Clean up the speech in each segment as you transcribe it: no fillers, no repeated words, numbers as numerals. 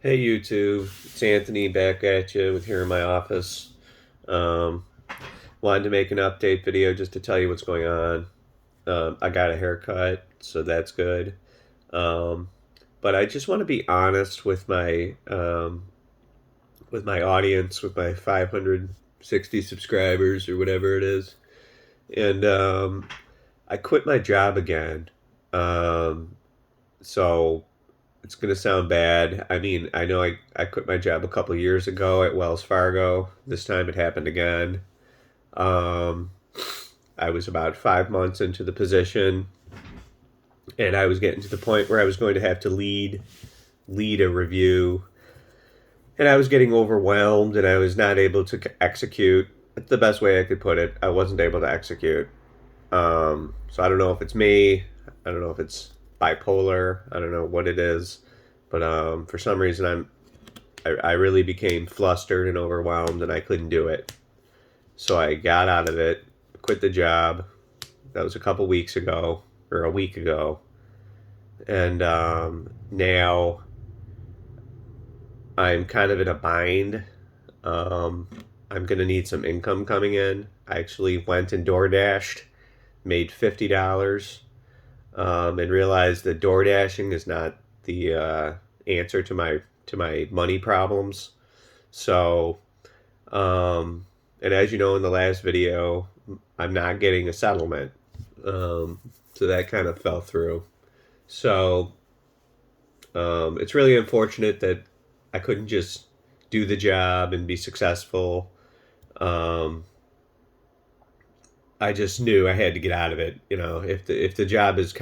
Hey YouTube, it's Anthony back at you with here in my office. Um, Wanted to make an update video just to tell you what's going on. I got a haircut, so that's good. Um, but I just want to be honest with my audience, with my 560 subscribers or whatever it is. And I quit my job again. Um, so it's going to sound bad. I mean, I know I quit my job a couple years ago at Wells Fargo. This time it happened again. Um, I was about 5 months into the position, and I was getting to the point where I was going to have to lead a review, and I was getting overwhelmed, and I was not able to execute. That's the best way I could put it. I wasn't able to execute. So I don't know if it's me. I don't know if it's bipolar. I don't know what it is, but for some reason I really became flustered and overwhelmed, and I couldn't do it. So I got out of it, quit the job. That was a couple weeks ago, or a week ago, and now I'm kind of in a bind. Um, I'm gonna need some income coming in. I actually went and door dashed, made $50, and realized that door dashing is not the answer to my money problems. So, and as you know in the last video, I'm not getting a settlement. Um, so that kind of fell through. So it's really unfortunate that I couldn't just do the job and be successful. Um, I just knew I had to get out of it. You know, if the job is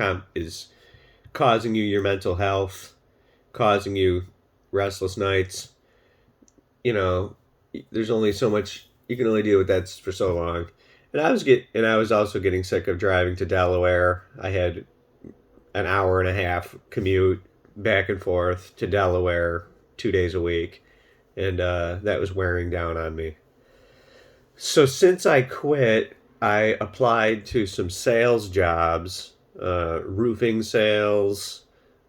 causing you your mental health, causing you restless nights, you know, there's only so much you can only deal with that for so long. And I was also getting sick of driving to Delaware. I had an hour and a half commute back and forth to Delaware 2 days a week, and that was wearing down on me. So since I quit, I applied to some sales jobs, roofing sales,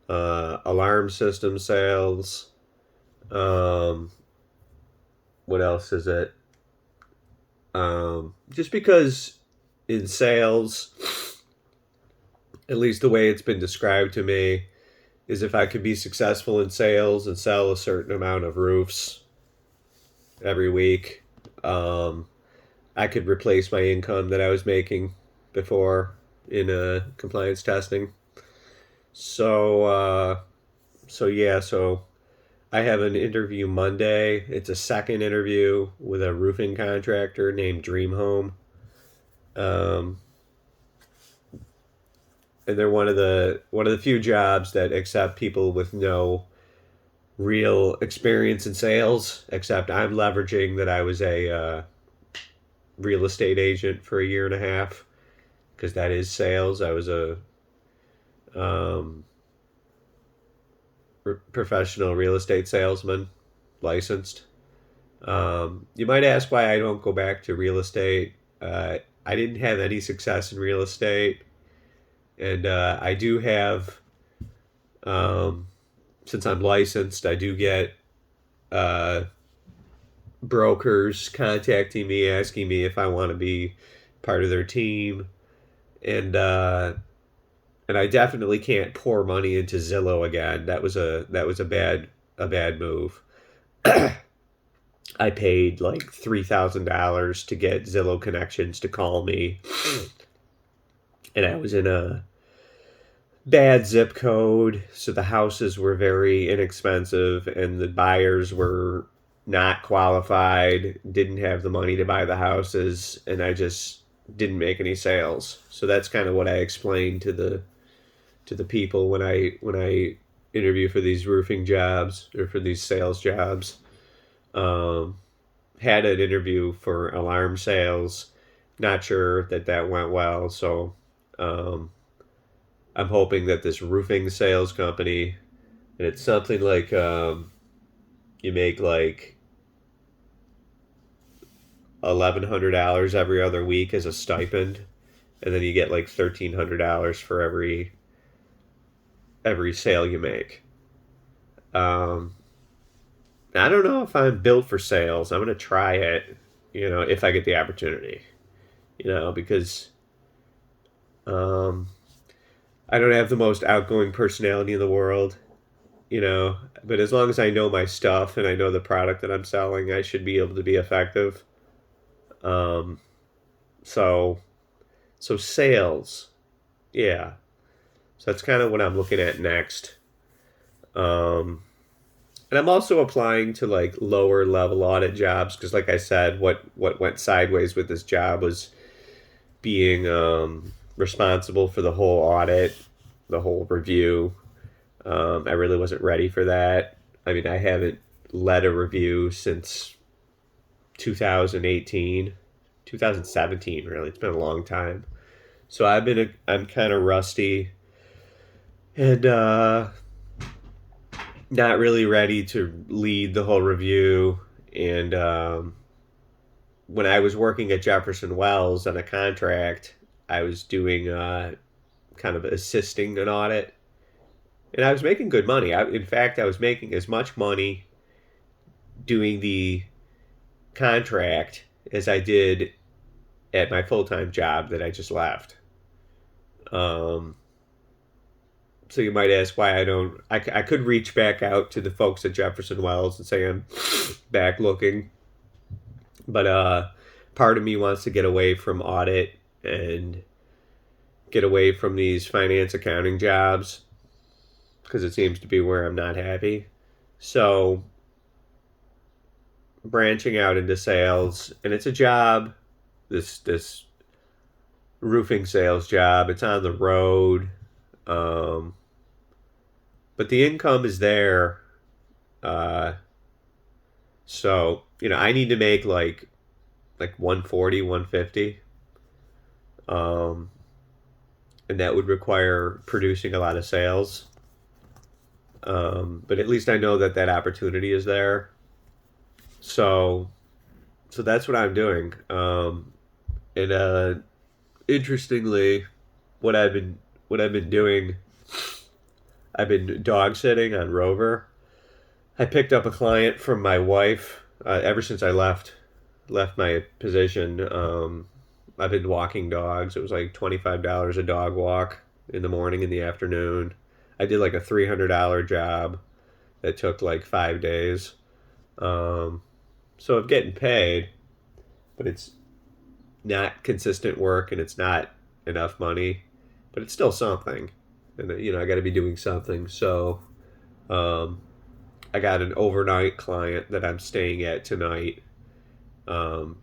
alarm system sales. Um, what else is it? Just because in sales, at least the way it's been described to me, is if I could be successful in sales and sell a certain amount of roofs every week, um, I could replace my income that I was making before in compliance testing. So, so I have an interview Monday. It's a second interview with a roofing contractor named Dream Home. Um, and they're one of the few jobs that accept people with no real experience in sales. Except I'm leveraging that I was a real estate agent for a year and a half because that is sales. I was a um, professional real estate salesman, licensed. You might ask why I don't go back to real estate. I didn't have any success in real estate, and I do have, um, since I'm licensed, I do get uh, brokers contacting me, asking me if I want to be part of their team, and and I definitely can't pour money into Zillow again. That was a bad move. I paid like $3,000 to get Zillow connections to call me, and I was in a bad zip code, so the houses were very inexpensive, and the buyers were not qualified, didn't have the money to buy the houses, and I just didn't make any sales. So that's kind of what I explained to the people when I interview for these roofing jobs or for these sales jobs. Um, Had an interview for alarm sales. Not sure that that went well, so um, I'm hoping that this roofing sales company, and it's something like you make like $1,100 every other week as a stipend, and then you get like $1,300 for every sale you make. Um, I don't know if I'm built for sales. I'm going to try it, if I get the opportunity, because um, I don't have the most outgoing personality in the world, but as long as I know my stuff and I know the product that I'm selling, I should be able to be effective. Um, so, so sales, yeah. So that's kind of what I'm looking at next. Um, and I'm also applying to like lower level audit jobs because, like I said, what went sideways with this job was being responsible for the whole audit, the whole review. I really wasn't ready for that. I mean, I haven't led a review since 2018, 2017. Really, it's been a long time. So I'm kind of rusty and not really ready to lead the whole review. And when I was working at Jefferson Wells on a contract, I was doing kind of assisting an audit, and I was making good money. In fact, I was making as much money doing the contract as I did at my full time job that I just left. Um, so you might ask why I don't. I could reach back out to the folks at Jefferson Wells and say I'm back looking, but part of me wants to get away from audit and get away from these finance accounting jobs because it seems to be where I'm not happy. So branching out into sales, and it's a job. This roofing sales job. It's on the road, um, but the income is there. Uh, so I need to make like 140, 150, um, and that would require producing a lot of sales. But at least I know that opportunity is there. So so that's what I'm doing. And interestingly, what I've been what I've been doing, I've been dog sitting on Rover. I picked up a client from my wife ever since I left my position. I've been walking dogs. It was like $25 a dog walk in the morning and the afternoon. I did like a $300 job that took like 5 days. Um, so I'm getting paid, but it's not consistent work and it's not enough money, but it's still something. And I got to be doing something. So um, I got an overnight client that I'm staying at tonight.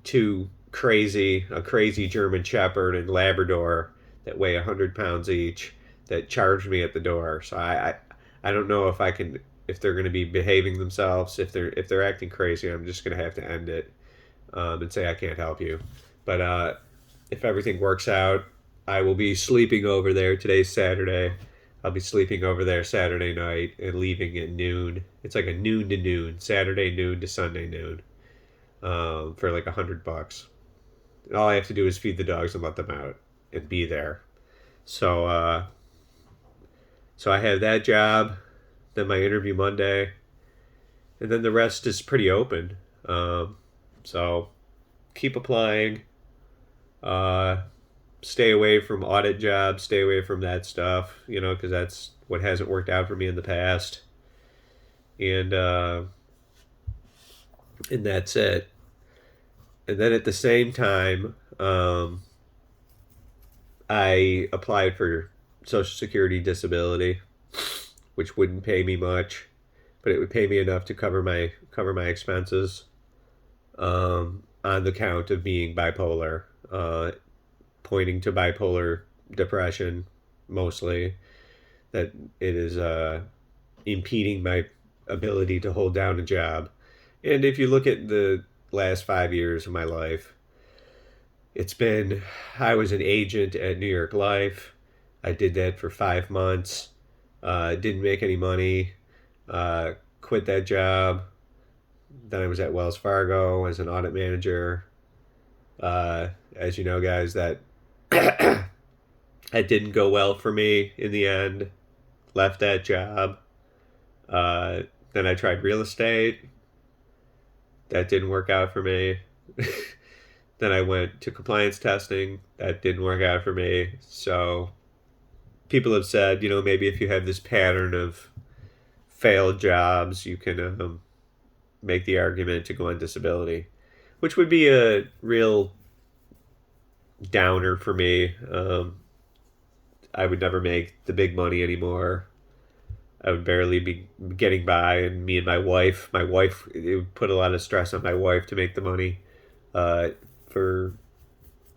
Two a crazy German Shepherd and Labrador that weigh 100 pounds each that charged me at the door. So I don't know if they're going to be behaving themselves. If they're acting crazy, I'm just going to have to end it and say I can't help you. But if everything works out, I will be sleeping over there. Today's Saturday. I'll be sleeping over there Saturday night and leaving at noon. It's like a noon to noon, Saturday noon to Sunday noon, for like $100. And all I have to do is feed the dogs and let them out and be there. So so I have that job, then my interview Monday, and then the rest is pretty open. So keep applying. Uh, Stay away from audit jobs. Stay away from that stuff. Because that's what hasn't worked out for me in the past. And and that's it. And then at the same time, I applied for Social Security disability, which wouldn't pay me much, but it would pay me enough to cover my expenses, on the count of being bipolar, pointing to bipolar depression mostly, that it is impeding my ability to hold down a job. And if you look at the last 5 years of my life, it's been I was an agent at New York Life. I did that for 5 months. Didn't make any money. Quit that job. Then I was at Wells Fargo as an audit manager. As you know, guys, that that didn't go well for me in the end. Left that job. Then I tried real estate. That didn't work out for me. Then I went to compliance testing. That didn't work out for me. So people have said, maybe if you have this pattern of failed jobs, you can make the argument to go on disability, which would be a real downer for me. I would never make the big money anymore. I would barely be getting by, and me and my wife, it would put a lot of stress on my wife to make the money, for,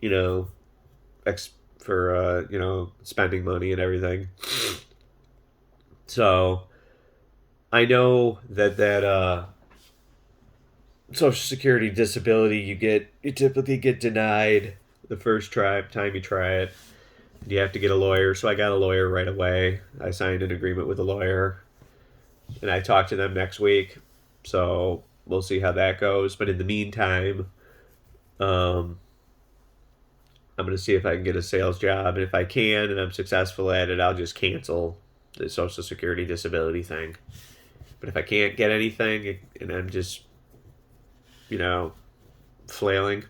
you know, spending money and everything. So I know that Social Security disability, you typically get denied the first time you try it. You have to get a lawyer. So I got a lawyer right away. I signed an agreement with a lawyer, and I talked to them next week. So we'll see how that goes. But in the meantime, I'm going to see if I can get a sales job. And if I can and I'm successful at it, I'll just cancel the Social Security disability thing. But if I can't get anything and I'm just, flailing,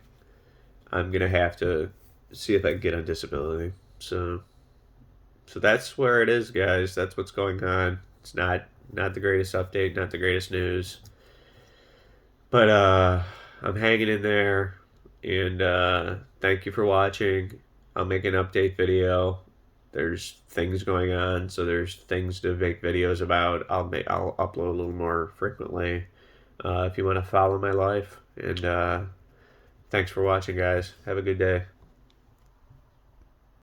I'm going to have to see if I can get on disability. So that's where it is, guys. That's what's going on. It's not the greatest update, not the greatest news. But I'm hanging in there, and thank you for watching. I'll make an update video. There's things going on, so there's things to make videos about. I'll upload a little more frequently. If you want to follow my life, and thanks for watching, guys. Have a good day.